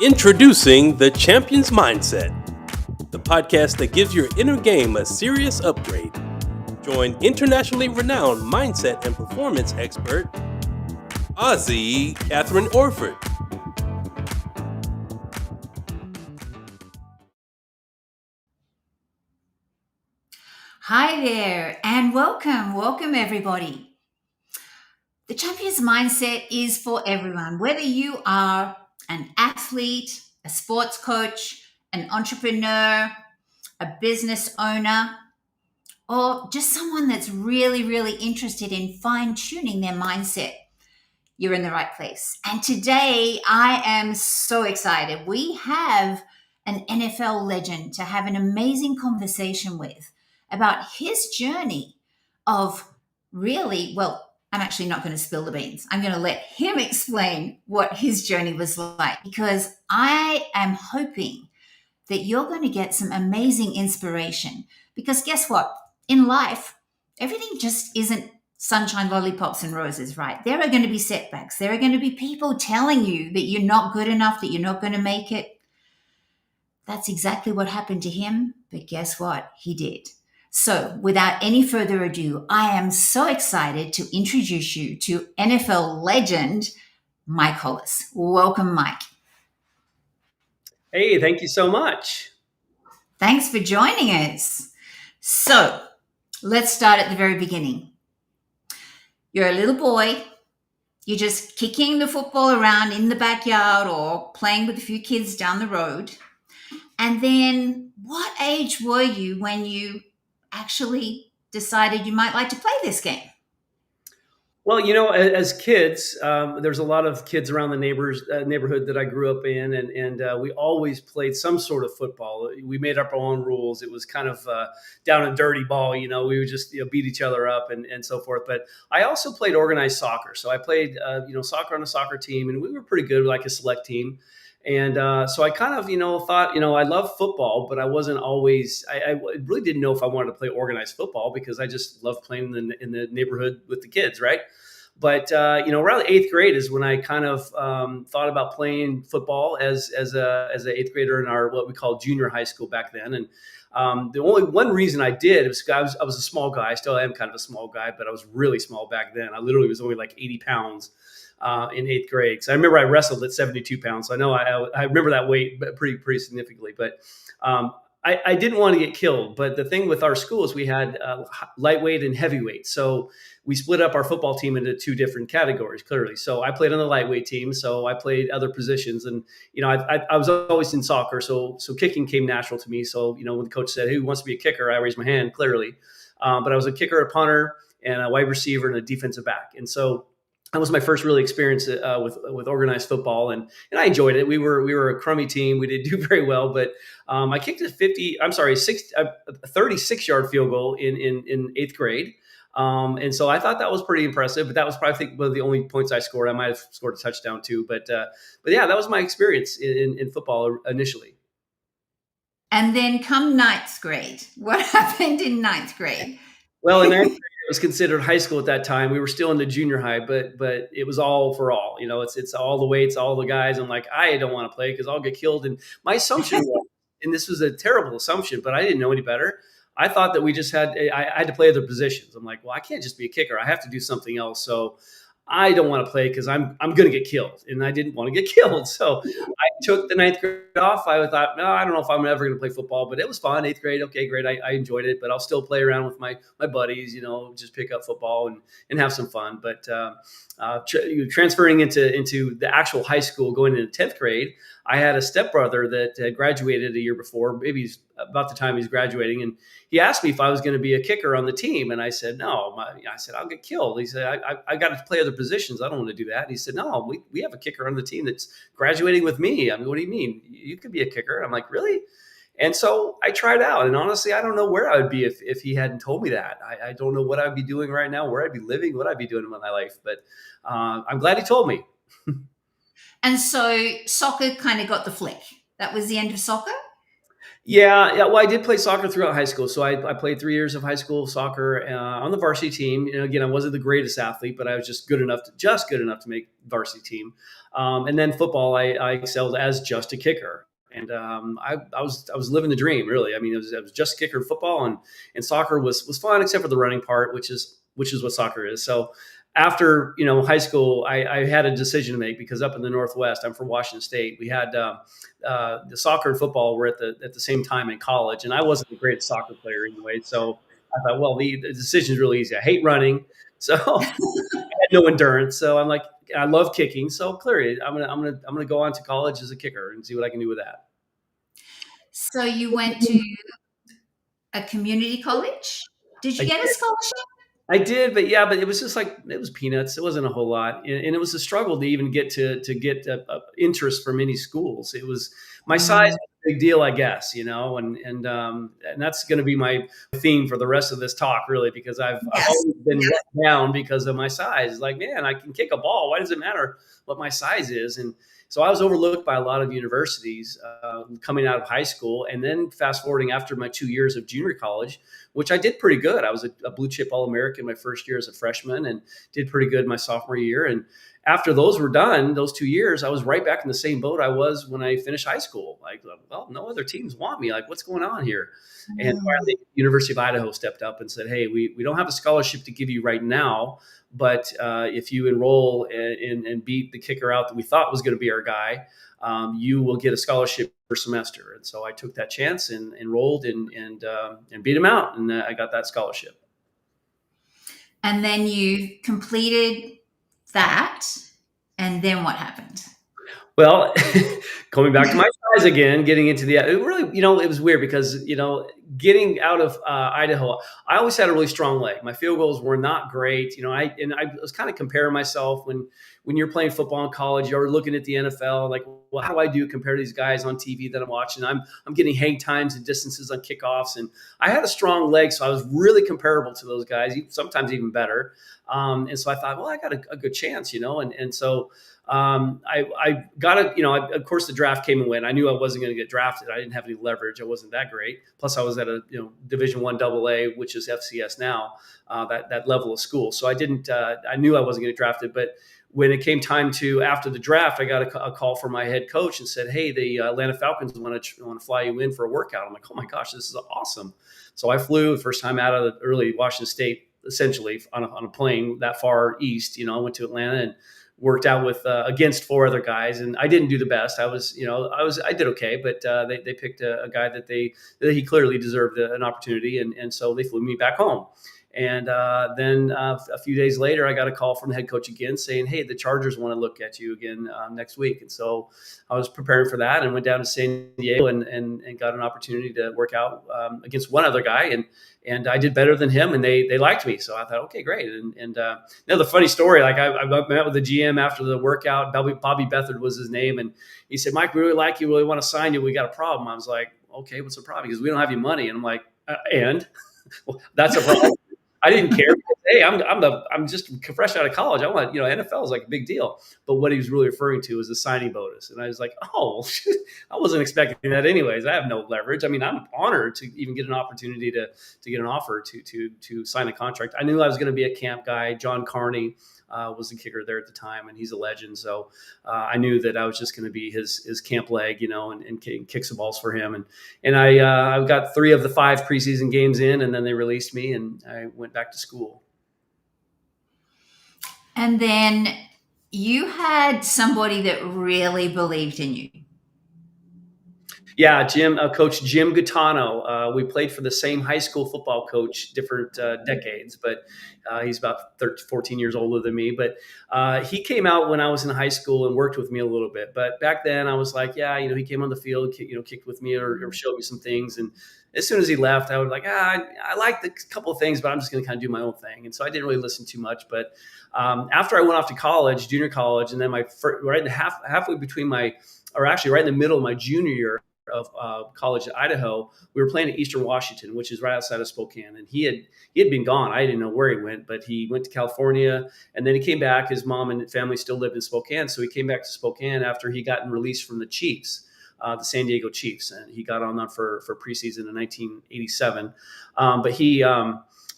Introducing the Champion's Mindset, the podcast that gives your inner game a serious upgrade. Join internationally renowned mindset and performance expert, Kathryn Orford. Hi there, and welcome everybody. The Champion's Mindset is for everyone, whether you are an athlete, a sports coach, an entrepreneur, a business owner, or just someone that's really interested in fine tuning their mindset. You're in the right place. And today I am so excited. We have an NFL legend to have an amazing conversation with about his journey of I'm actually not going to spill the beans. I'm going to let him explain what his journey was like because I am hoping that you're going to get some amazing inspiration. Because guess what? In life, everything just isn't sunshine, lollipops, and roses, right? There are going to be setbacks. There are going to be people telling you that you're not good enough, that you're not going to make it. That's exactly what happened to him. But guess what? He did. So, without any further ado, I am so excited to introduce you to NFL legend Mike Hollis. Welcome, Mike. Hey, thank you so much. Thanks for joining us. So, let's start at the very beginning. You're a little boy. You're just kicking the football around in the backyard or playing with a few kids down the road. And then, what age were you when you actually decided you might like to play this game? Well, as kids, there's a lot of kids around the neighborhood that I grew up in, and we always played some sort of football. We made up our own rules. It was kind of down and dirty ball. We would just beat each other up and so forth. But I also played organized soccer. So I played soccer on a soccer team, and we were pretty good, like a select team. And so I kind of, thought, I love football, but I wasn't always, I really didn't know if I wanted to play organized football because I just loved playing in the neighborhood with the kids, right? But, around eighth grade is when I kind of thought about playing football as an eighth grader in our, what we call junior high school back then. And the only one reason I did was I was a small guy. I still am kind of a small guy, but I was really small back then. I literally was only like 80 pounds. In eighth grade. So I remember I wrestled at 72 pounds. So I know I remember that weight pretty significantly, but I didn't want to get killed. But the thing with our school is we had lightweight and heavyweight. So we split up our football team into two different categories, clearly. So I played on the lightweight team. So I played other positions. And, I was always in soccer. So kicking came natural to me. So, when the coach said, "Who wants to be a kicker?" I raised my hand, clearly. But I was a kicker, a punter, and a wide receiver, and a defensive back. And so that was my first really experience with organized football, and I enjoyed it. We were a crummy team. We didn't do very well, but I kicked a 36-yard field goal in eighth grade, and so I thought that was pretty impressive. But that was probably, I think, one of the only points I scored. I might have scored a touchdown too, but yeah, that was my experience in football initially. And then come ninth grade. What happened in ninth grade? Well, in ninth grade, it was considered high school at that time. We were still in the junior high, but it was all for all. It's all the weights, all the guys. I'm like, I don't want to play because I'll get killed. And my assumption was, and this was a terrible assumption, but I didn't know any better. I thought that I had to play other positions. I'm like, well, I can't just be a kicker. I have to do something else. So I don't want to play because I'm going to get killed, and I didn't want to get killed. So I took the ninth grade off. I thought, no, I don't know if I'm ever going to play football, but it was fun. Eighth grade, okay, great. I enjoyed it, but I'll still play around with my buddies. Just pick up football and have some fun. But transferring into the actual high school, going into 10th grade, I had a stepbrother that had graduated a year before, maybe about the time he's graduating, and he asked me if I was going to be a kicker on the team, and I said no. I said I'll get killed. He said I got to play other positions. I don't want to do that. And he said no, we have a kicker on the team that's graduating with me. I mean, what do you mean? You could be a kicker. I'm like, really? And so I tried out, and honestly, I don't know where I would be if he hadn't told me that. I don't know what I'd be doing right now, where I'd be living, what I'd be doing in my life. But I'm glad he told me. And so soccer kind of got the flick. That was the end of soccer? Yeah. Well, I did play soccer throughout high school. So I played 3 years of high school soccer on the varsity team. Again, I wasn't the greatest athlete, but I was just good enough to make varsity team. And then football, I excelled as just a kicker. And I was living the dream, really. I mean, it was just kicker in football, and soccer was fun, except for the running part, which is what soccer is. So after high school, I had a decision to make, because up in the Northwest, I'm from Washington State. We had the soccer and football were at the same time in college, and I wasn't the greatest soccer player anyway. So I thought, well, the decision is really easy. I hate running, so I had no endurance. So I'm like, I love kicking. So clearly, I'm gonna go on to college as a kicker and see what I can do with that. So you went to a community college. Did you I get a scholarship? I did, but yeah, but it was just like, it was peanuts. It wasn't a whole lot, and it was a struggle to even get to get interest from any schools. It was my size Mm, was a big deal, I guess, and that's going to be my theme for the rest of this talk, really, because I've yes. always been let down because of my size. Like, man, I can kick a ball. Why does it matter what my size is? And so I was overlooked by a lot of universities coming out of high school, and then fast forwarding after my 2 years of junior college, which I did pretty good. I was a blue chip All-American my first year as a freshman, and did pretty good my sophomore year. And after those were done, those 2 years, I was right back in the same boat I was when I finished high school. Like, well, no other teams want me. Like, what's going on here? And Mm. finally, University of Idaho stepped up and said, hey, we don't have a scholarship to give you right now, but if you enroll and beat the kicker out that we thought was going to be our guy, you will get a scholarship per semester. And so I took that chance and enrolled and beat him out, and I got that scholarship. And then you completed that, and then what happened? Well, coming back to my size again, getting into it really, it was weird because, getting out of Idaho, I always had a really strong leg. My field goals were not great. I was kind of comparing myself when you're playing football in college, you're looking at the NFL, like, well, how do I do compared to these guys on TV that I'm watching? I'm getting hang times and distances on kickoffs, and I had a strong leg, so I was really comparable to those guys, sometimes even better. And so I thought, well, I got a good chance, and so I got it. Of course, the draft came and went. I knew I wasn't going to get drafted. I didn't have any leverage. I wasn't that great. Plus, I was at a Division I AA, which is FCS now, that level of school. So I didn't. I knew I wasn't going to get drafted. But when it came time to after the draft, I got a call from my head coach and said, "Hey, the Atlanta Falcons want to fly you in for a workout." I'm like, "Oh my gosh, this is awesome!" So I flew the first time out of the early Washington State, essentially on a plane that far east. I went to Atlanta and worked out with against four other guys, and I didn't do the best. I did okay, but they picked a guy that he clearly deserved an opportunity, and so they flew me back home. And then a few days later, I got a call from the head coach again saying, "Hey, the Chargers want to look at you again next week." And so I was preparing for that and went down to San Diego and got an opportunity to work out against one other guy, and I did better than him, and they liked me. So I thought, okay, great. And the funny story, like I met with the GM after the workout. Bobby Bethard was his name, and he said, "Mike, we really like you. We really want to sign you. We got a problem." I was like, "Okay, what's the problem?" Because we don't have any money, and I'm like, "And well, that's a problem." I didn't care because, hey, I'm just fresh out of college. I want, NFL is like a big deal. But what he was really referring to was the signing bonus. And I was like, oh, I wasn't expecting that anyways. I have no leverage. I mean, I'm honored to even get an opportunity to get an offer to sign a contract. I knew I was going to be a camp guy. John Carney was the kicker there at the time, and he's a legend. So I knew that I was just going to be his camp leg, and kick some balls for him. And I got 3 of the 5 preseason games in, and then they released me, and I went back to school. And then you had somebody that really believed in you. Yeah, Coach Jim Gattano. We played for the same high school football coach, different decades, but he's about 14 years older than me. But he came out when I was in high school and worked with me a little bit. But back then I was like, yeah, he came on the field, kicked with me or showed me some things. And as soon as he left, I was like, I liked a couple of things, but I'm just going to kind of do my own thing. And so I didn't really listen too much. But after I went off to college, junior college, and then halfway between right in the middle of my junior year of college at Idaho, we were playing at Eastern Washington, which is right outside of Spokane. And he had been gone. I didn't know where he went, but he went to California, and then he came back. His mom and family still lived in Spokane, so he came back to Spokane after he gotten released from the Chiefs. the San Diego Chiefs, and he got on that for preseason in 1987. But he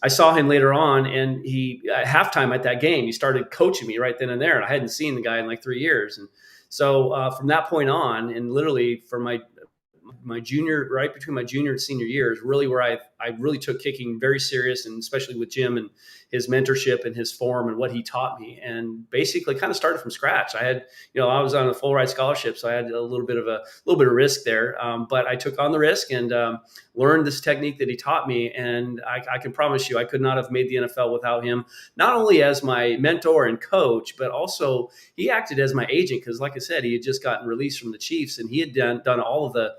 I saw him later on, and he at halftime at that game, he started coaching me right then and there, and I hadn't seen the guy in like 3 years. And so from that point on, and literally for my junior, right between my junior and senior years, really where I really took kicking very serious, and especially with Jim and his mentorship and his form and what he taught me, and basically kind of started from scratch. I had, I was on a full ride scholarship, so I had a little bit of risk there, but I took on the risk and learned this technique that he taught me. And I can promise you, I could not have made the NFL without him, not only as my mentor and coach, but also he acted as my agent, because like I said, he had just gotten released from the Chiefs, and he had done all of the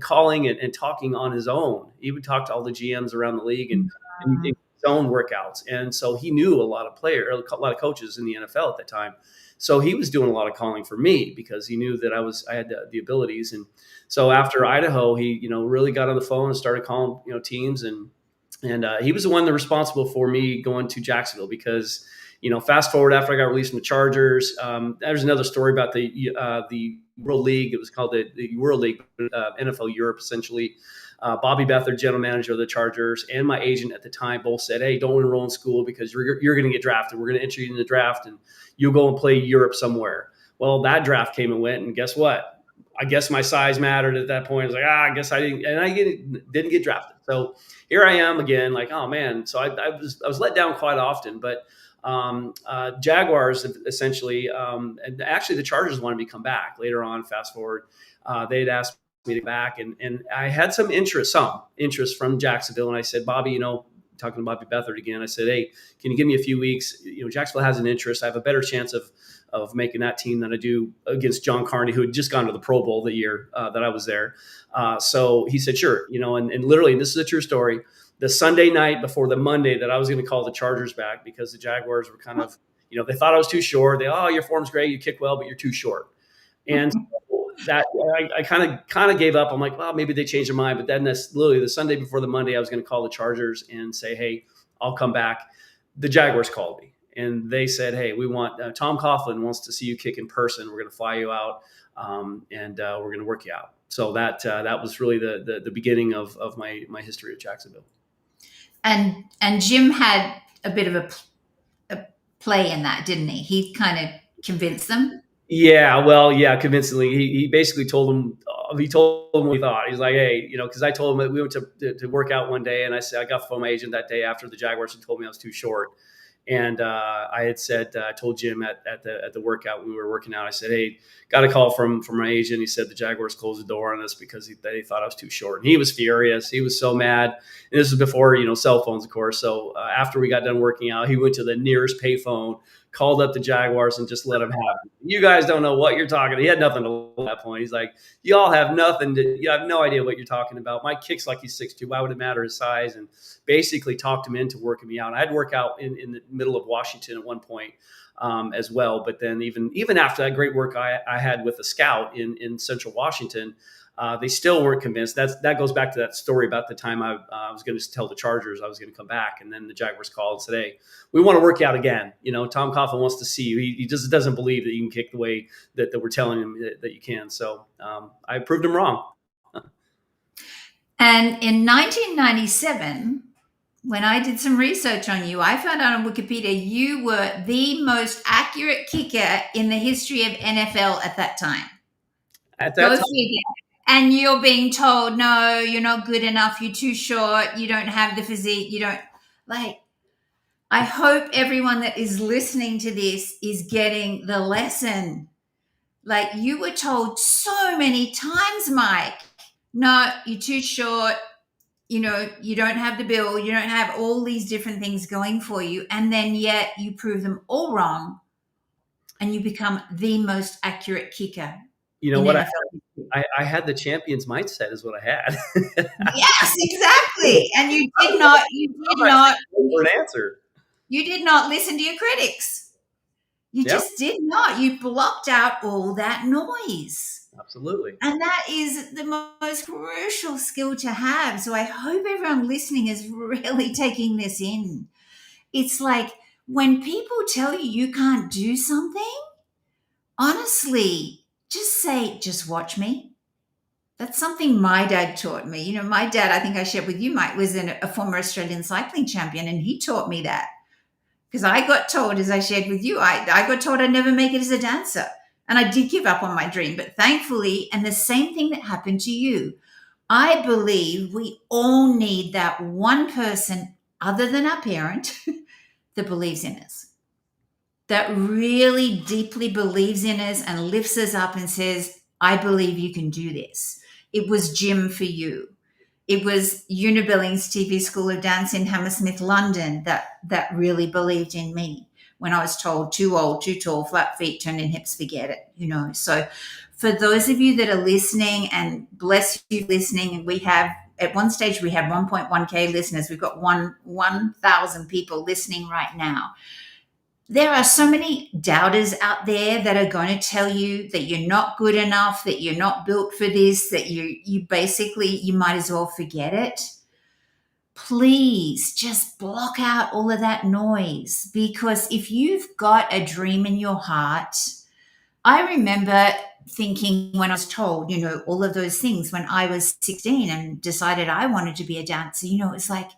calling and talking on his own. He would talk to all the GMs around the league and his own workouts. And so he knew a lot of coaches in the NFL at that time. So he was doing a lot of calling for me because he knew that I had the abilities. And so after Idaho, he, really got on the phone and started calling, teams. And he was the one that was responsible for me going to Jacksonville, because, fast forward after I got released from the Chargers, there's another story about the World League. It was called the World League, NFL Europe, essentially. Bobby Beathard, general manager of the Chargers, and my agent at the time both said, "Hey, don't enroll in school because you're going to get drafted. We're going to enter you in the draft, and you'll go and play Europe somewhere." Well, that draft came and went, and guess what? I guess my size mattered at that point. I was like, I guess I didn't, and I didn't get drafted. So here I am again, like, oh man. So I was let down quite often, but Jaguars essentially, and actually the Chargers wanted me to come back later on. Fast forward, they had asked me to come back, and I had some interest from Jacksonville. And I said, Bobby, talking to Bobby Beathard again, I said, hey, can you give me a few weeks? Jacksonville has an interest. I have a better chance of making that team than I do against John Carney, who had just gone to the Pro Bowl the year that I was there. So he said, sure, and literally, and this is a true story, the Sunday night before the Monday that I was going to call the Chargers back, because the Jaguars were kind of, they thought I was too short. Your form's great, you kick well, but you're too short. And that I kind of gave up. I'm like, well, maybe they changed their mind. But then that's literally the Sunday before the Monday, I was going to call the Chargers and say, hey, I'll come back. The Jaguars called me, and they said, hey, we want Tom Coughlin wants to see you kick in person. We're going to fly you out, and we're going to work you out. So that was really the beginning of my history at Jacksonville. And Jim had a bit of a play in that, didn't he? He kind of convinced them. Yeah, well, yeah, convincingly. He basically told them what he thought. He's like, hey, because I told him that we went to work out one day, and I said I got from my agent that day after the Jaguars had told me I was too short. And I had said, I told Jim at the workout when we were working out, I said, hey, got a call from my agent. He said the Jaguars closed the door on us because they thought I was too short. And he was furious. He was so mad. And this was before, cell phones, of course. So after we got done working out, he went to the nearest payphone, called up the Jaguars, and just let them have it. You guys don't know what you're talking about. He had nothing to at that point. He's like, y'all have nothing you have no idea what you're talking about. Mike kicks like he's 6'2". Why would it matter his size? And basically talked him into working me out. I had work out in the middle of Washington at one point as well. But then even after that great work I had with a scout in Central Washington, they still weren't convinced. That goes back to that story about the time I was going to tell the Chargers I was going to come back, and then the Jaguars called and said, "Hey, we want to work out again. Tom Coughlin wants to see you. He just doesn't believe that you can kick the way that we're telling him that you can." So I proved him wrong. And in 1997, when I did some research on you, I found out on Wikipedia you were the most accurate kicker in the history of NFL at that time. At that time. And you're being told, no, you're not good enough. You're too short. You don't have the physique. You don't I hope everyone that is listening to this is getting the lesson. Like, you were told so many times, Mike, no, you're too short. You don't have the build. You don't have all these different things going for you. And then yet you prove them all wrong, and you become the most accurate kicker. You know what? I had the champion's mindset is what I had. Yes, exactly. And you did not for an answer. You did not listen to your critics. You just did not. You blocked out all that noise. Absolutely. And that is the most crucial skill to have. So I hope everyone listening is really taking this in. It's like when people tell you you can't do something, honestly, just say, just watch me. That's something my dad taught me. My dad, I think I shared with you, Mike, was a former Australian cycling champion, and he taught me that. Because I got told, as I shared with you, I got told I'd never make it as a dancer. And I did give up on my dream. But thankfully, and the same thing that happened to you, I believe we all need that one person other than our parent that believes in us, that really deeply believes in us and lifts us up and says, I believe you can do this. It was Jim for you. It was Unibillings TV School of Dance in Hammersmith, London, that really believed in me when I was told too old, too tall, flat feet, turning hips, forget it. So for those of you that are listening, and bless you listening, and we have, at one stage, we had 1.1K listeners. We've got 1,000 people listening right now. There are so many doubters out there that are going to tell you that you're not good enough, that you're not built for this, that you basically, you might as well forget it. Please just block out all of that noise, because if you've got a dream in your heart, I remember thinking when I was told, all of those things when I was 16 and decided I wanted to be a dancer, it's like,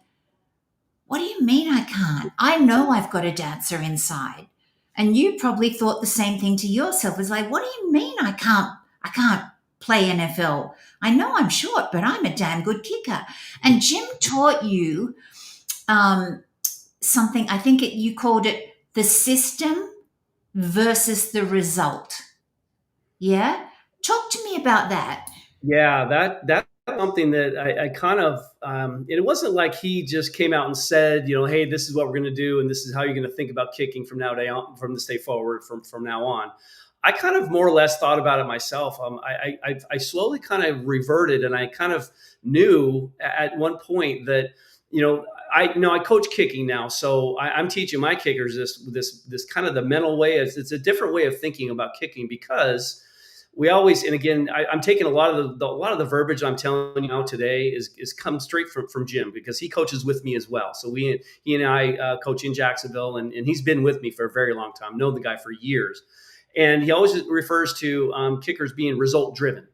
what do you mean I can't? I know I've got a dancer inside. And you probably thought the same thing to yourself. It's like, what do you mean I can't play NFL? I know I'm short, but I'm a damn good kicker. And Jim taught you something, I think you called it the system versus the result. Yeah? Talk to me about that. Yeah, that's something that I kind of, it wasn't like he just came out and said, hey, this is what we're going to do, and this is how you're going to think about kicking from this day forward, from now on. I kind of more or less thought about it myself. I slowly kind of reverted, and I kind of knew at one point that, I coach kicking now, so I'm teaching my kickers this kind of the mental way. It's a different way of thinking about kicking, because we always, and again, I'm taking a lot of the verbiage I'm telling you now today is come straight from Jim, because he coaches with me as well. So he and I coach in Jacksonville, and he's been with me for a very long time. Known the guy for years, and he always refers to kickers being result driven,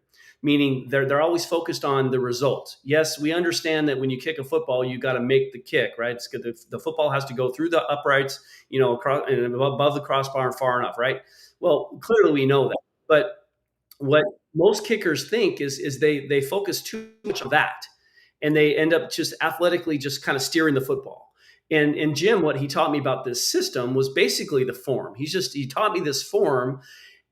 meaning they're always focused on the result. Yes, we understand that when you kick a football, you got to make the kick, right? It's good. The football has to go through the uprights, across and above the crossbar and far enough, right? Well, clearly we know that, but what most kickers think is they focus too much on that, and they end up just athletically just kind of steering the football. And Jim, what he taught me about this system was basically the form. He taught me this form,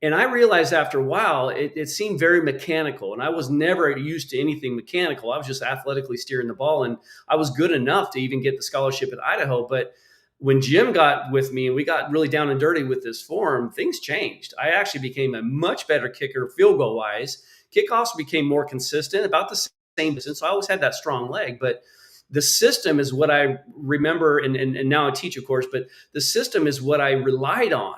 and I realized after a while it seemed very mechanical, and I was never used to anything mechanical. I was just athletically steering the ball, and I was good enough to even get the scholarship at Idaho. But when Jim got with me and we got really down and dirty with this form, things changed. I actually became a much better kicker field goal wise. Kickoffs became more consistent, about the same distance. So I always had that strong leg, but the system is what I remember. And now I teach, of course, but the system is what I relied on.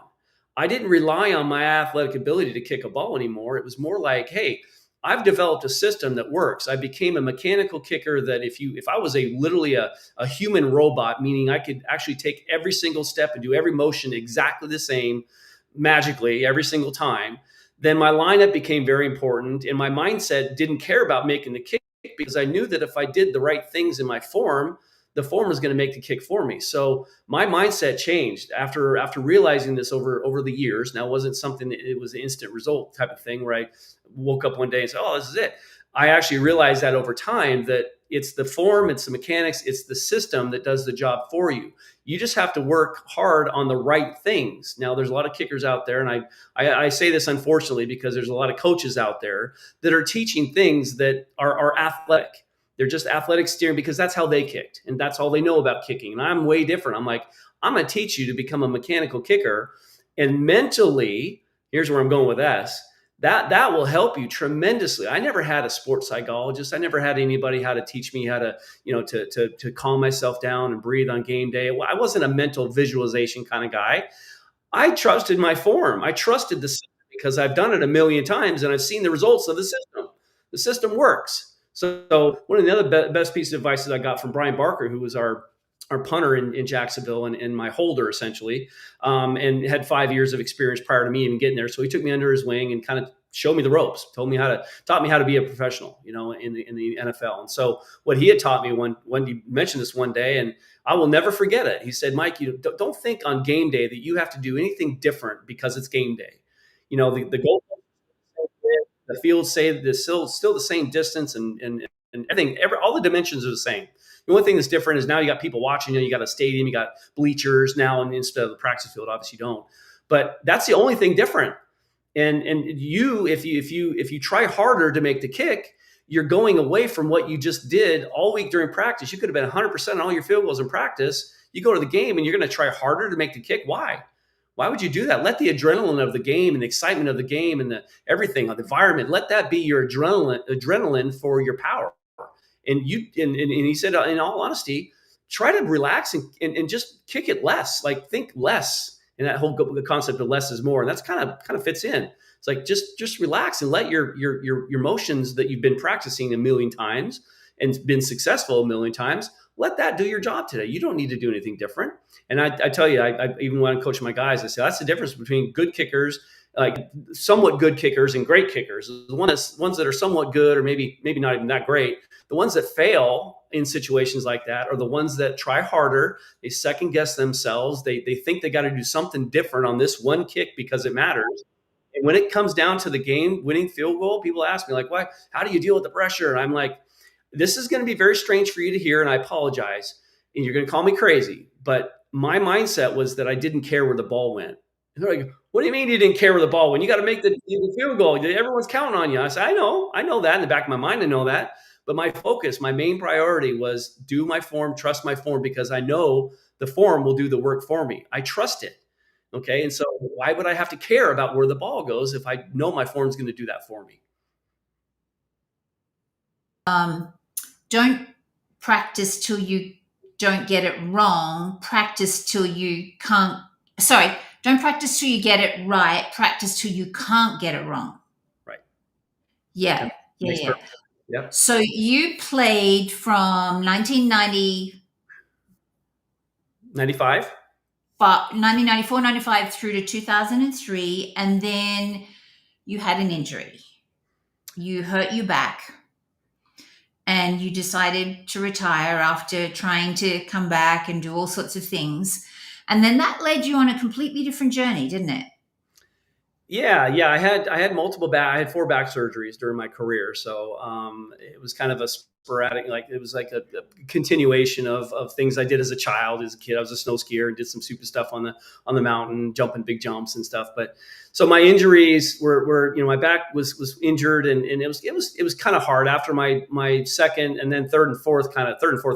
I didn't rely on my athletic ability to kick a ball anymore. It was more like, hey, I've developed a system that works. I became a mechanical kicker that if I was literally a human robot, meaning I could actually take every single step and do every motion exactly the same magically every single time, then my lineup became very important. And my mindset didn't care about making the kick, because I knew that if I did the right things in my form, the form was going to make the kick for me. So my mindset changed after realizing this over the years. Now, it wasn't something that it was an instant result type of thing where I woke up one day and said, oh, this is it. I actually realized that over time that it's the form, it's the mechanics, it's the system that does the job for you. You just have to work hard on the right things. Now, there's a lot of kickers out there, and I say this unfortunately because there's a lot of coaches out there that are teaching things that are athletic. They're just athletic steering because that's how they kicked, and that's all they know about kicking. And I'm way different. I'm like, I'm going to teach you to become a mechanical kicker. And mentally, here's where I'm going with this. That will help you tremendously. I never had a sports psychologist. I never had anybody how to teach me how to, to calm myself down and breathe on game day. I wasn't a mental visualization kind of guy. I trusted my form. I trusted the system because I've done it a million times and I've seen the results of the system. The system works. So one of the other best pieces of advice that I got from Brian Barker, who was our punter in Jacksonville and my holder essentially, and had 5 years of experience prior to me even getting there. So he took me under his wing and kind of showed me the ropes, taught me how to be a professional, in the NFL. And so what he had taught me when he mentioned this one day, and I will never forget it. He said, Mike, don't think on game day that you have to do anything different because it's game day. The goal, the fields say the still the same distance, and everything, all the dimensions are the same. The only thing that's different is now you got people watching. You got a stadium, you got bleachers now, and instead of the practice field, obviously you don't. But that's the only thing different. And if you try harder to make the kick, you're going away from what you just did all week during practice. You could have been 100% on all your field goals in practice. You go to the game and you're going to try harder to make the kick. Why? Why would you do that? Let the adrenaline of the game and the excitement of the game and everything, the environment, let that be your adrenaline for your power. And he said, in all honesty, try to relax and just kick it less. Like, think less. And that whole concept of less is more. And that's kind of fits in. It's like, just relax and let your motions that you've been practicing a million times and been successful a million times, let that do your job today. You don't need to do anything different. And I tell you, I even when I'm coaching my guys, I say that's the difference between good kickers, like somewhat good kickers, and great kickers. The ones that are somewhat good or maybe not even that great. The ones that fail in situations like that are the ones that try harder. They second guess themselves. They think they got to do something different on this one kick because it matters. And when it comes down to the game-winning field goal, people ask me, like, why? How do you deal with the pressure? And I'm like, this is going to be very strange for you to hear, and I apologize. And you're going to call me crazy. But my mindset was that I didn't care where the ball went. And they're like, what do you mean you didn't care where the ball went? You got to make the field goal. Everyone's counting on you. I said, I know that in the back of my mind. I know that. But my focus, my main priority was do my form, trust my form, because I know the form will do the work for me. I trust it. Okay. And so why would I have to care about where the ball goes if I know my form's going to do that for me? Don't practice till you don't get it wrong. Practice till you can't. Sorry, don't practice till you get it right. Practice till you can't get it wrong. Right. Yeah. Yep. So you played from 1990. 95. 1994, 95 through to 2003, and then you had an injury. You hurt your back, and you decided to retire after trying to come back and do all sorts of things. And then that led you on a completely different journey, didn't it? Yeah. I had multiple I had 4 back surgeries during my career. So it was kind of a sporadic, like it was like a continuation of things I did as a child, as a kid. I was a snow skier and did some stupid stuff on the mountain, jumping big jumps and stuff. But so my injuries were my back was injured, and it was kind of hard after my second, and then third and fourth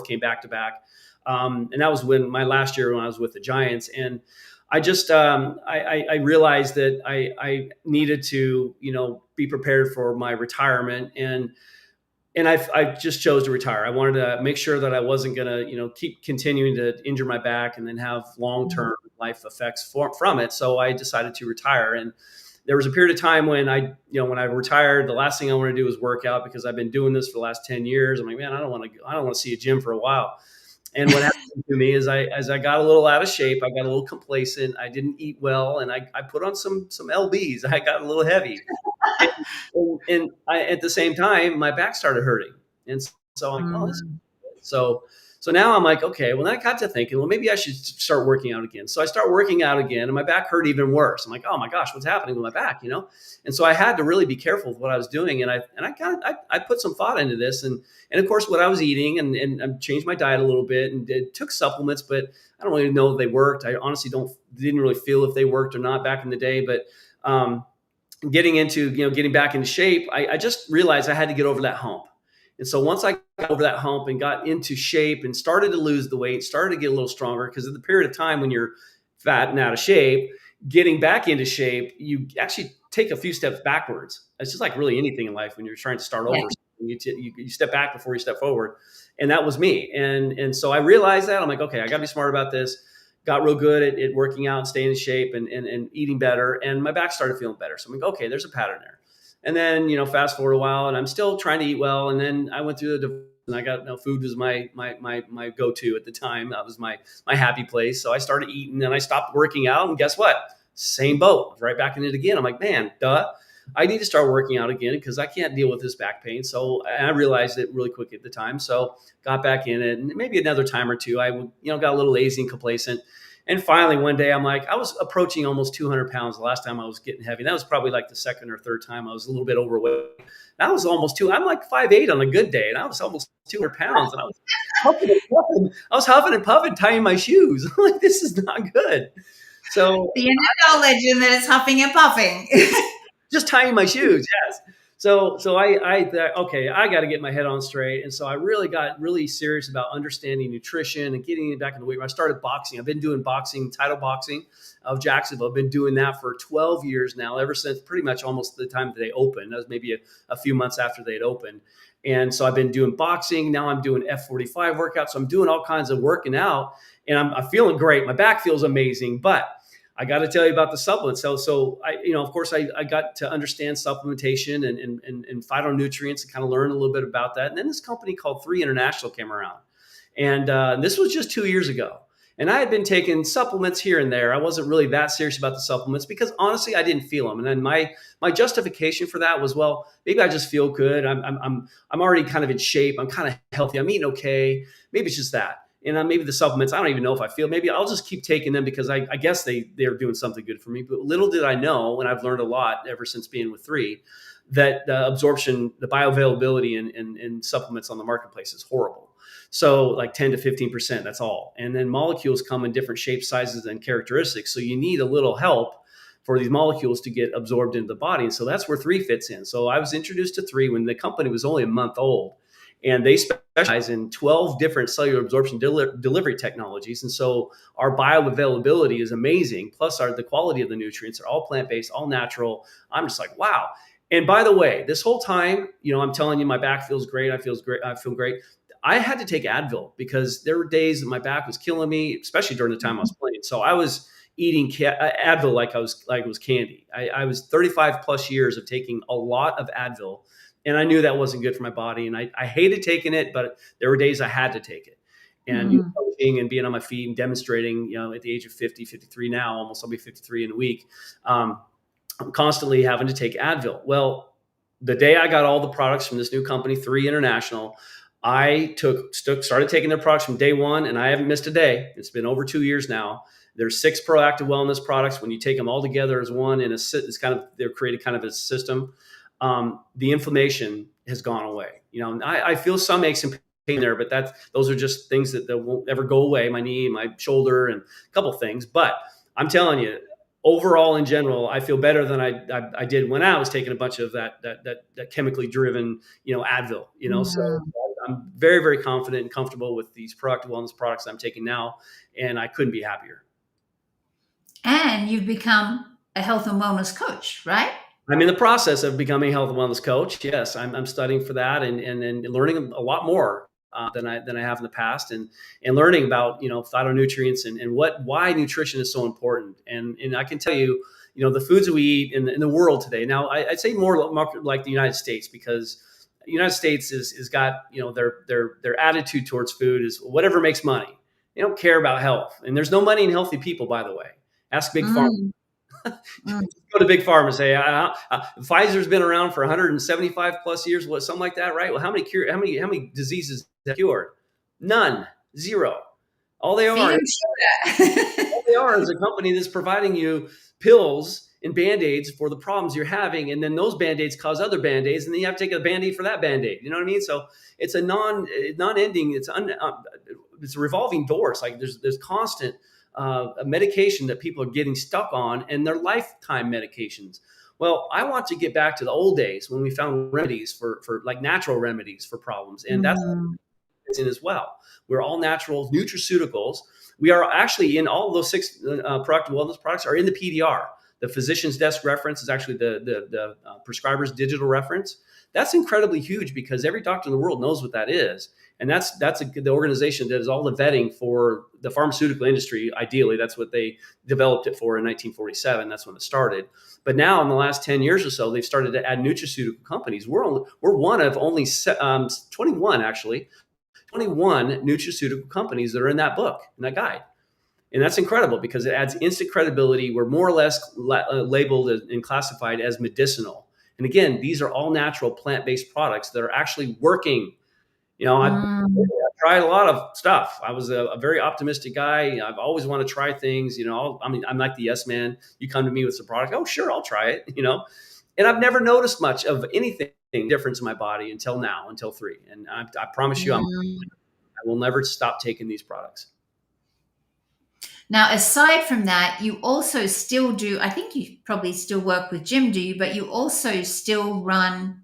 came back to back. And that was when my last year when I was with the Giants. And I just I realized that I needed to be prepared for my retirement, and I just chose to retire. I wanted to make sure that I wasn't going to keep continuing to injure my back and then have long-term life effects from it. So I decided to retire. And there was a period of time when when I retired, the last thing I want to do was work out, because I've been doing this for the last 10 years. I'm like, man, I don't want to see a gym for a while. And what happened to me is as I got a little out of shape, I got a little complacent. I didn't eat well, and I put on some LBs. I got a little heavy, and at the same time, my back started hurting. And so I'm like, oh, this is good. So now I'm like, okay, well, then I got to thinking, well, maybe I should start working out again. So I start working out again, and my back hurt even worse. I'm like, oh my gosh, what's happening with my back? And so I had to really be careful with what I was doing. And I put some thought into this, and of course what I was eating, and I changed my diet a little bit, and took supplements, but I don't really know if they worked. I honestly didn't really feel if they worked or not back in the day. But getting back into shape, I just realized I had to get over that hump. And so once I got over that hump and got into shape and started to lose the weight, started to get a little stronger, because at the period of time when you're fat and out of shape, getting back into shape, you actually take a few steps backwards. It's just like really anything in life when you're trying to start over. You step back before you step forward. And that was me. And so I realized that. I'm like, okay, I got to be smart about this. Got real good at working out and staying in shape and eating better. And my back started feeling better. So I'm like, okay, there's a pattern there. And then, fast forward a while, and I'm still trying to eat well. And then I went through the divorce, and I got food was my go-to at the time. That was my happy place. So I started eating, and I stopped working out. And guess what? Same boat. I was right back in it again. I'm like, man, duh. I need to start working out again because I can't deal with this back pain. So I realized it really quick at the time. So got back in it, and maybe another time or two, I got a little lazy and complacent. And finally, one day, I'm like, I was approaching almost 200 pounds the last time I was getting heavy. That was probably like the second or third time I was a little bit overweight. That was almost I'm like 5'8" on a good day, and I was almost 200 pounds. And I was huffing and puffing. Tying my shoes. I'm like, this is not good. So the internet legend that it's huffing and puffing. Just tying my shoes, yes. So I thought, okay, I got to get my head on straight. And so I really got really serious about understanding nutrition and getting it back in the weight room. I started boxing. I've been doing boxing, title boxing of Jacksonville. I've been doing that for 12 years now, ever since pretty much almost the time that they opened. That was maybe a few months after they'd opened. And so I've been doing boxing. Now I'm doing F45 workouts. So I'm doing all kinds of working out, and I'm feeling great. My back feels amazing, but I got to tell you about the supplements. So I, of course, I got to understand supplementation and phytonutrients and kind of learn a little bit about that. And then this company called 3 International came around, and this was just 2 years ago. And I had been taking supplements here and there. I wasn't really that serious about the supplements because honestly, I didn't feel them. And then my justification for that was, well, maybe I just feel good. I'm already kind of in shape. I'm kind of healthy. I'm eating okay. Maybe it's just that. And maybe the supplements, I don't even know if I feel, maybe I'll just keep taking them because I guess they're doing something good for me. But little did I know, and I've learned a lot ever since being with 3, that the absorption, the bioavailability in supplements on the marketplace is horrible. So like 10 to 15%, that's all. And then molecules come in different shapes, sizes, and characteristics. So you need a little help for these molecules to get absorbed into the body. And so that's where 3 fits in. So I was introduced to 3 when the company was only a month old. And they specialize in 12 different cellular absorption delivery technologies. And so our bioavailability is amazing. Plus the quality of the nutrients are all plant-based, all natural. I'm just like, wow. And by the way, this whole time, I'm telling you, my back feels great. I feel great. I had to take Advil because there were days that my back was killing me, especially during the time I was playing. So I was eating Advil like it was candy. I was 35 plus years of taking a lot of Advil. And I knew that wasn't good for my body. And I hated taking it, but there were days I had to take it. And coaching and being on my feet and demonstrating, at the age of 50, 53 now, almost I'll be 53 in a week, I'm constantly having to take Advil. Well, the day I got all the products from this new company, 3 International, I started taking their products from day one, and I haven't missed a day. It's been over 2 years now. There's 6 proactive wellness products. When you take them all together as one, and they're created kind of a system. The inflammation has gone away. I feel some aches and pain there, but those are just things that won't ever go away. My knee, my shoulder, and a couple things. But I'm telling you, overall, in general, I feel better than I did when I was taking a bunch of that chemically driven, Advil. So I'm very, very confident and comfortable with these proactive wellness products I'm taking now, and I couldn't be happier. And you've become a health and wellness coach, right? I'm in the process of becoming a health and wellness coach. Yes, I'm studying for that and learning a lot more than I have in the past, and learning about phytonutrients and why nutrition is so important. And I can tell you, the foods that we eat in the world today. Now, I'd say more like the United States, because the United States is got their attitude towards food is whatever makes money. They don't care about health, and there's no money in healthy people. By the way, ask Big Pharma. Go to Big Pharma and say, Pfizer's been around for 175 plus years, something like that, right? Well, how many diseases have cured? None, 0. All they are is a company that's providing you pills and Band-Aids for the problems you're having, and then those Band-Aids cause other Band-Aids, and then you have to take a Band-Aid for that Band-Aid. You know what I mean? So it's a non-ending. It's a revolving door. It's like there's constant a medication that people are getting stuck on, and their lifetime medications. Well, I want to get back to the old days when we found remedies for like natural remedies for problems. And that's in as well. We're all natural nutraceuticals. We are actually in all of those 6 proactive wellness products are in the PDR. The physician's desk reference is actually the prescriber's digital reference. That's incredibly huge because every doctor in the world knows what that is. And that's the organization that does all the vetting for the pharmaceutical industry. Ideally, that's what they developed it for in 1947. That's when it started. But now in the last 10 years or so, they've started to add nutraceutical companies. We're one of only 21 nutraceutical companies that are in that book, in that guide. And that's incredible because it adds instant credibility. We're more or less labeled and classified as medicinal. And again, these are all natural plant-based products that are actually working. I tried a lot of stuff. I was a very optimistic guy. I've always wanted to try things. I'm like the yes man. You come to me with some product. Oh, sure, I'll try it. And I've never noticed much of anything difference in my body until now, until 3. And I promise you, I will never stop taking these products. Now, aside from that, you also still do, I think you probably still work with Jim, do you? But you also still run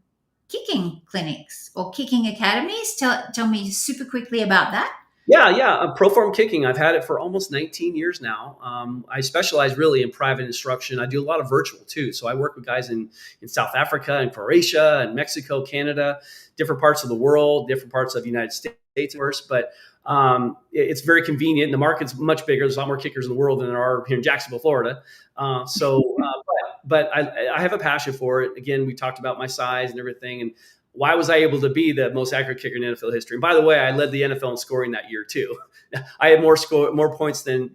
kicking clinics or kicking academies. Tell me super quickly about that. Yeah. Proform kicking. I've had it for almost 19 years now. I specialize really in private instruction. I do a lot of virtual too. So I work with guys in South Africa and Croatia and Mexico, Canada, different parts of the world, different parts of the United States, of course. But it's very convenient. The market's much bigger. There's a lot more kickers in the world than there are here in Jacksonville, Florida. But I have a passion for it. Again, we talked about my size and everything. And why was I able to be the most accurate kicker in NFL history? And by the way, I led the NFL in scoring that year too. I had more points than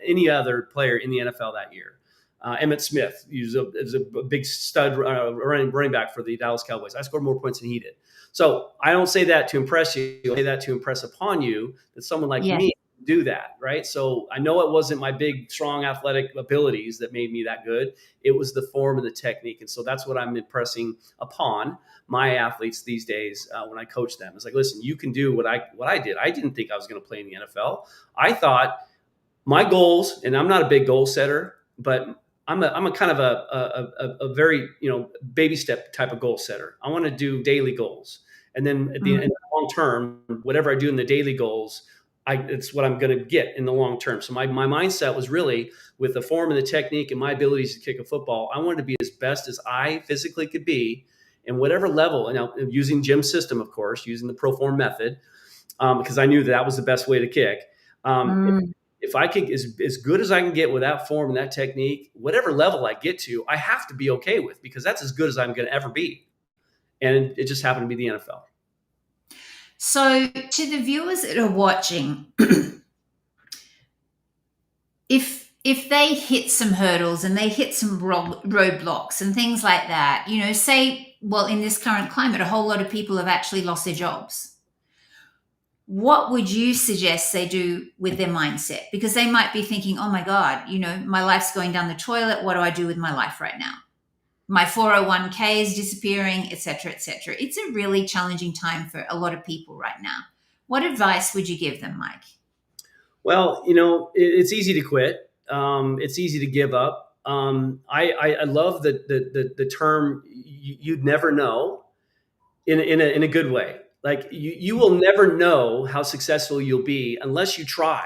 any other player in the NFL that year. Emmitt Smith, he was a big stud running back for the Dallas Cowboys. I scored more points than he did. So I don't say that to impress you. I say that to impress upon you that someone like me do that, right? So I know it wasn't my big, strong athletic abilities that made me that good. It was the form and the technique. And so that's what I'm impressing upon my athletes these days when I coach them. It's like, listen, you can do what I did. I didn't think I was going to play in the NFL. I thought my goals, and I'm not a big goal setter, but I'm a kind of a very, baby step type of goal setter. I want to do daily goals. And then at the end, in the long term, whatever I do in the daily goals, it's what I'm going to get in the long term. So my mindset was really with the form and the technique and my abilities to kick a football. I wanted to be as best as I physically could be in whatever level. And using Jim's system, of course, using the Proform method, because I knew that was the best way to kick. If I could, as good as I can get with that form and that technique, whatever level I get to, I have to be okay with, because that's as good as I'm going to ever be. And it just happened to be the NFL. So to the viewers that are watching, if they hit some hurdles and they hit some roadblocks and things like that, say, well, in this current climate, a whole lot of people have actually lost their jobs. What would you suggest they do with their mindset? Because they might be thinking, oh my God, my life's going down the toilet. What do I do with my life right now? My 401k is disappearing, et cetera, et cetera. It's a really challenging time for a lot of people right now. What advice would you give them, Mike? Well, it's easy to quit. It's easy to give up. I love the term you'd never know in a good way. Like you will never know how successful you'll be unless you try.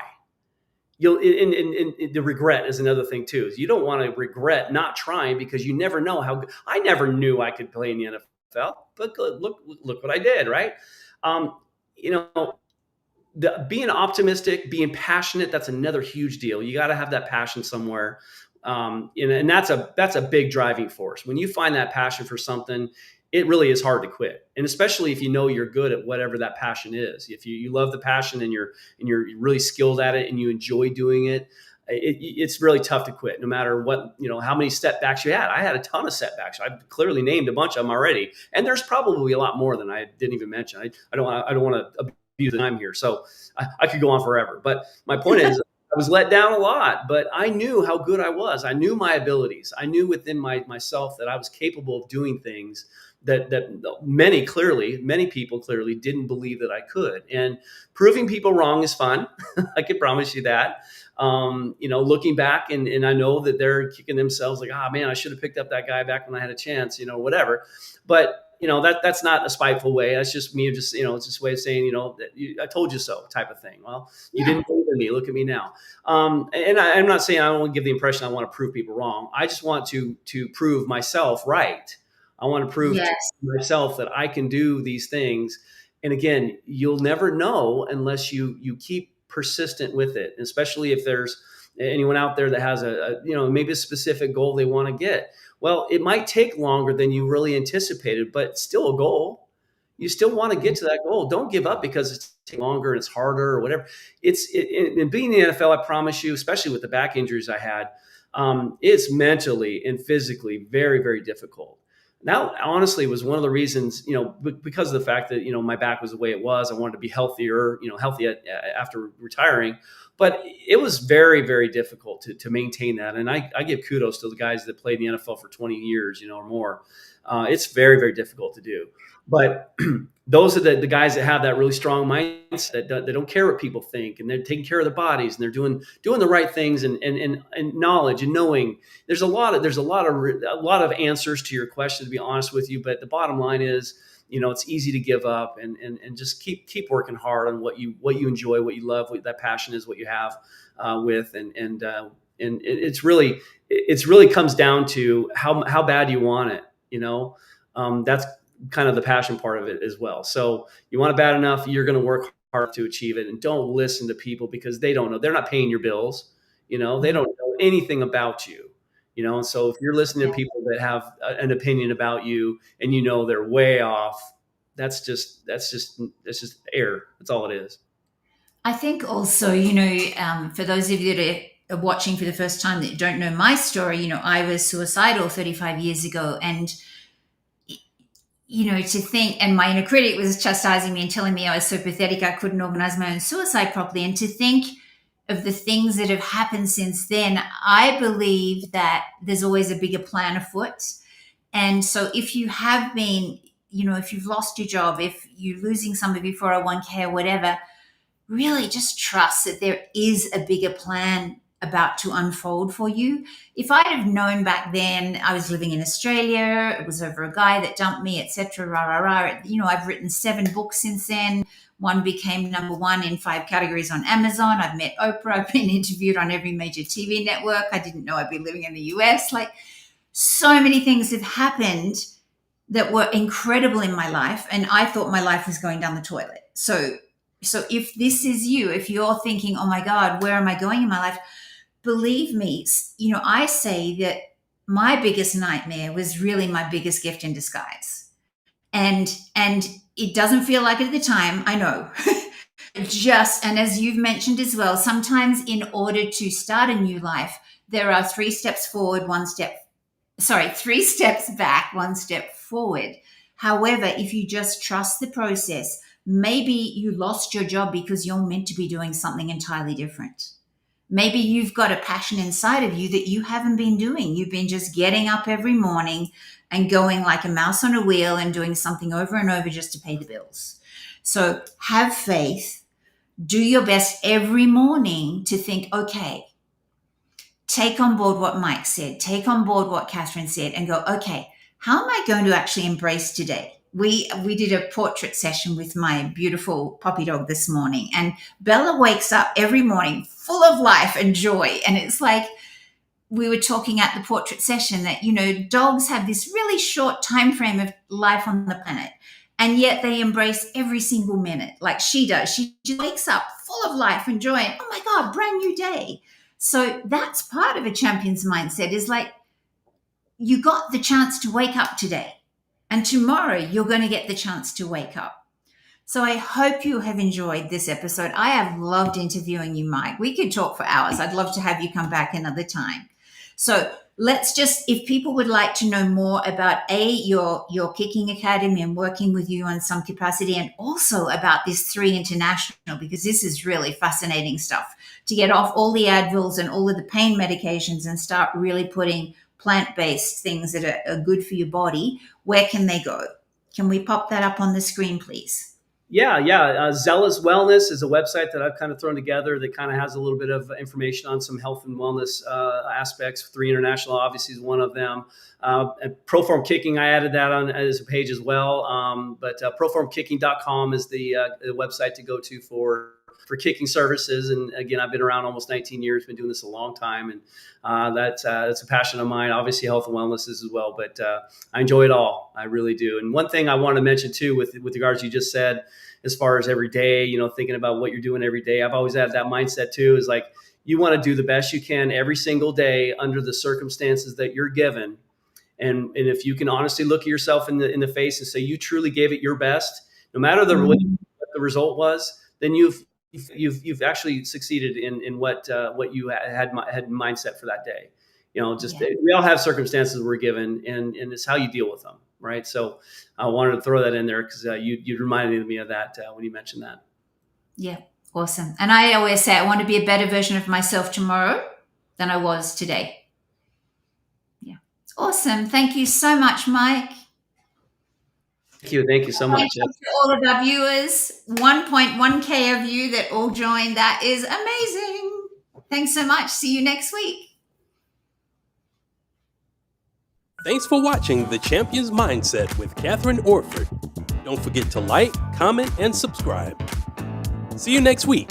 The regret is another thing too. Is you don't want to regret not trying, because you never know how good. I never knew I could play in the NFL, but look what I did, right? Being optimistic, being passionate, that's another huge deal. You got to have that passion somewhere. And that's a big driving force. When you find that passion for something, it really is hard to quit. And especially if you're good at whatever that passion is. If you love the passion and you're really skilled at it and you enjoy doing it, it's really tough to quit, no matter what, how many setbacks you had. I had a ton of setbacks. I've clearly named a bunch of them already. And there's probably a lot more than I didn't even mention. I don't want to abuse the time here. So I could go on forever. But my point is, I was let down a lot, but I knew how good I was. I knew my abilities. I knew within myself that I was capable of doing things that many people clearly didn't believe that I could. And proving people wrong is fun. I can promise you that. Looking back and I know that they're kicking themselves like, man, I should have picked up that guy back when I had a chance, whatever. But that's not a spiteful way. That's just me. It's just a way of saying, I told you so type of thing. Well, you didn't believe in me. Look at me now. And I'm not saying I don't want to give the impression I want to prove people wrong. I just want to prove myself right. I want to prove to myself that I can do these things. And again, you'll never know unless you keep persistent with it, especially if there's anyone out there that has maybe a specific goal they want to get. Well, it might take longer than you really anticipated, but it's still a goal. You still want to get to that goal. Don't give up because it's taking longer and it's harder or whatever. And being in the NFL, I promise you, especially with the back injuries I had, it's mentally and physically very, very difficult. that honestly was one of the reasons, because of the fact that, my back was the way it was. I wanted to be healthier, healthy after retiring. But it was very, very difficult to maintain that. And I give kudos to the guys that played in the NFL for 20 years, or more. It's very, very difficult to do. But those are the guys that have that really strong mindset that they don't care what people think, and they're taking care of their bodies, and they're doing the right things, and knowledge and knowing. There's a lot of answers to your question, to be honest with you. But the bottom line is, it's easy to give up, and just keep working hard on what you enjoy, what you love, what that passion is, what you have with, and it's really comes down to how bad you want it. That's kind of the passion part of it as well. So you want it bad enough, you're going to work hard to achieve it, and don't listen to people because they don't know. They're not paying your bills. They don't know anything about you. And so if you're listening to people that have an opinion about you and they're way off, that's just air. That's all it is. I think also, for those of you that are watching for the first time that don't know my story, I was suicidal 35 years ago, and to think, and my inner critic was chastising me and telling me I was so pathetic I couldn't organize my own suicide properly. And to think of the things that have happened since then, I believe that there's always a bigger plan afoot. And so if you have been, if you've lost your job, if you're losing some of your 401k or whatever, really just trust that there is a bigger plan about to unfold for you. If I'd have known back then, I was living in Australia, it was over a guy that dumped me, etc. I've written 7 books since then. One became #1 in 5 categories on Amazon. I've met Oprah. I've been interviewed on every major TV network. I didn't know I'd be living in the US. Like, so many things have happened that were incredible in my life, and I thought my life was going down the toilet. So if this is you, if you're thinking, oh my God, where am I going in my life? Believe me, I say that my biggest nightmare was really my biggest gift in disguise. And it doesn't feel like it at the time, I know. And as you've mentioned as well, sometimes in order to start a new life, there are 3 steps forward, 3 steps back, 1 step forward. However, if you just trust the process, maybe you lost your job because you're meant to be doing something entirely different. Maybe you've got a passion inside of you that you haven't been doing. You've been just getting up every morning and going like a mouse on a wheel and doing something over and over just to pay the bills. So have faith. Do your best every morning to think, okay, take on board what Mike said, take on board what Kathryn said, and go, okay, how am I going to actually embrace today? We did a portrait session with my beautiful puppy dog this morning, and Bella wakes up every morning full of life and joy. And it's like, we were talking at the portrait session that, dogs have this really short time frame of life on the planet, and yet they embrace every single minute like she does. She just wakes up full of life and joy, and oh my God, brand new day. So that's part of a champion's mindset, is like, you got the chance to wake up today, and tomorrow you're going to get the chance to wake up. So I hope you have enjoyed this episode. I have loved interviewing you, Mike. We could talk for hours. I'd love to have you come back another time. So if people would like to know more about your kicking academy and working with you on some capacity, and also about this 3 International, because this is really fascinating stuff, to get off all the Advils and all of the pain medications and start really putting plant-based things that are good for your body, where can they go? Can we pop that up on the screen, please? Yeah. Zealous Wellness is a website that I've kind of thrown together that kind of has a little bit of information on some health and wellness aspects. 3 International obviously is one of them. Proform Kicking, I added that on as a page as well. But proformkicking.com is the website to go to for kicking services. And again, I've been around almost 19 years, been doing this a long time. And that's a passion of mine. Obviously health and wellness is as well, but I enjoy it all. I really do. And one thing I want to mention too, with regards to you just said, as far as every day, thinking about what you're doing every day, I've always had that mindset too, is like, you want to do the best you can every single day under the circumstances that you're given. And if you can honestly look at yourself in the face and say, you truly gave it your best, no matter what the result was, then you've actually succeeded in what you had mindset for that day. We all have circumstances we're given, and it's how you deal with them. right? So I wanted to throw that in there because you reminded me of that when you mentioned that. Yeah, awesome. And I always say I want to be a better version of myself tomorrow than I was today. Yeah, it's awesome. Thank you so much, Mike. Thank you so much. Thank you to all of our viewers, 1.1K of you that all joined. That is amazing. Thanks so much. See you next week. Thanks for watching The Champion's Mindset with Kathryn Orford. Don't forget to like, comment, and subscribe. See you next week.